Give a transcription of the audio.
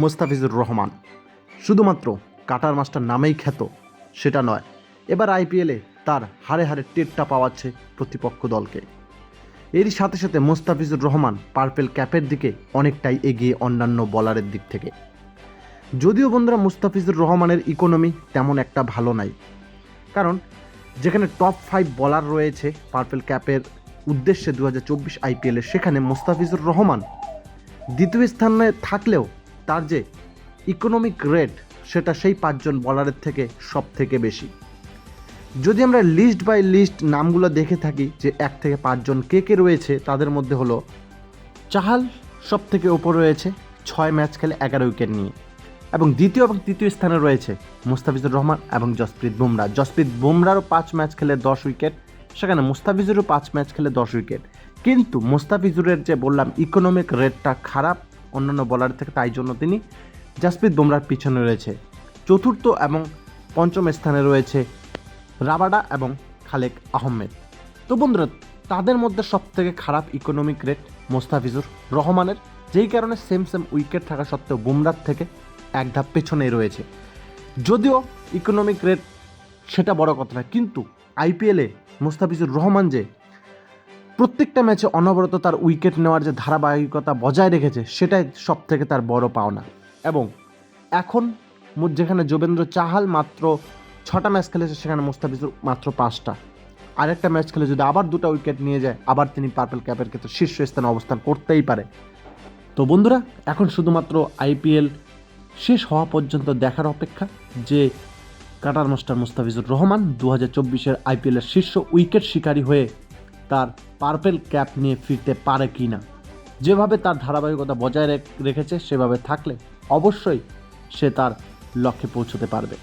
মুস্তাফিজুর রহমান শুধুমাত্র cutter master নামেই খ্যাত সেটা নয়, এবার আইপিএলে তার হাড়ে হাড়ে টেরটা পাওয়াচ্ছে প্রতিপক্ষ দলকে। এরই সাথে সাথে মুস্তাফিজুর রহমান পার্পেল ক্যাপের দিকে অনেকটাই এগিয়ে অন্যান্য বলারের দিক থেকে। যদিও বন্ধুরা মুস্তাফিজুর রহমানের ইকোনমি তেমন একটা ভালো নাই, কারণ যেখানে টপ 5 বলার রয়েছে পার্পেল ক্যাপের উদ্দেশ্যে 2024 আইপিএলে, সেখানে মুস্তাফিজুর রহমান দ্বিতীয় স্থানে থাকলেও তার যে ইকোনমিক রেট সেটা সেই 5 জন বলারের থেকে সব থেকে বেশি। যদি আমরা লিস্ট বাই লিস্ট নামগুলো দেখে থাকি যে 1 থেকে 5 জন কে রয়েছে, তাদের মধ্যে হলো চাহাল সব থেকে ওপর রয়েছে 6 ম্যাচ খেলে 11 উইকেট নিয়ে, এবং দ্বিতীয় এবং তৃতীয় স্থানে রয়েছে মুস্তাফিজুর রহমান এবং জসপ্রীত বুমরাহ। জসপ্রীত বুমরাহরও 5 ম্যাচ খেলে 10 উইকেট, সেখানে মুস্তাফিজুরও 5 ম্যাচ খেলে 10 উইকেট। কিন্তু মুস্তাফিজুরের যে বললাম ইকোনমিক রেটটা খারাপ অন্যান্য বলার থেকে, তাই জন্য তিনি জসপ্রীত বুমরাহর পিছনে রয়েছে। চতুর্থ এবং পঞ্চম স্থানে রয়েছে রাবাডা এবং খালেক আহমেদ। তো বন্ধুরা, তাদের মধ্যে সবথেকে খারাপ ইকোনমিক রেট মুস্তাফিজুর রহমানের, যেই কারণে সেম উইকেট থাকা সত্ত্বেও বুমরাহর থেকে এক ধাপ পেছনেই রয়েছে। যদিও ইকোনমিক রেট সেটা বড় কথা না, কিন্তু আইপিএলে মুস্তাফিজুর রহমান যে প্রত্যেকটা ম্যাচে অনবরত তার উইকেট নেওয়ার যে ধারাবাহিকতা বজায় রেখেছে, সেটাই সব থেকে তার বড় পাওনা। এবং এখন যেখানে যোগেন্দ্র চাহাল মাত্র 6টা ম্যাচ খেলেছে, সেখানে মুস্তাফিজুর মাত্র 5টা। আরেকটা ম্যাচ খেলে যদি আবার 2টা উইকেট নিয়ে যায়, আবার তিনি পার্পল ক্যাপের ক্ষেত্রে শীর্ষ স্থানে অবস্থান করতেই পারে। তো বন্ধুরা, এখন শুধুমাত্র আইপিএল শেষ হওয়া পর্যন্ত দেখার অপেক্ষা যে কাটার মাস্টার মুস্তাফিজুর রহমান 2024-এর আইপিএলের শীর্ষ উইকেট শিকারী হয়ে তার পার্পেল ক্যাপ নিয়ে ফিরতে পারে কি না। যেভাবে তার ধারাবাহিকতা বজায় রেখেছে, সেভাবে থাকলে অবশ্যই সে তার লক্ষ্যে পৌঁছতে পারবে।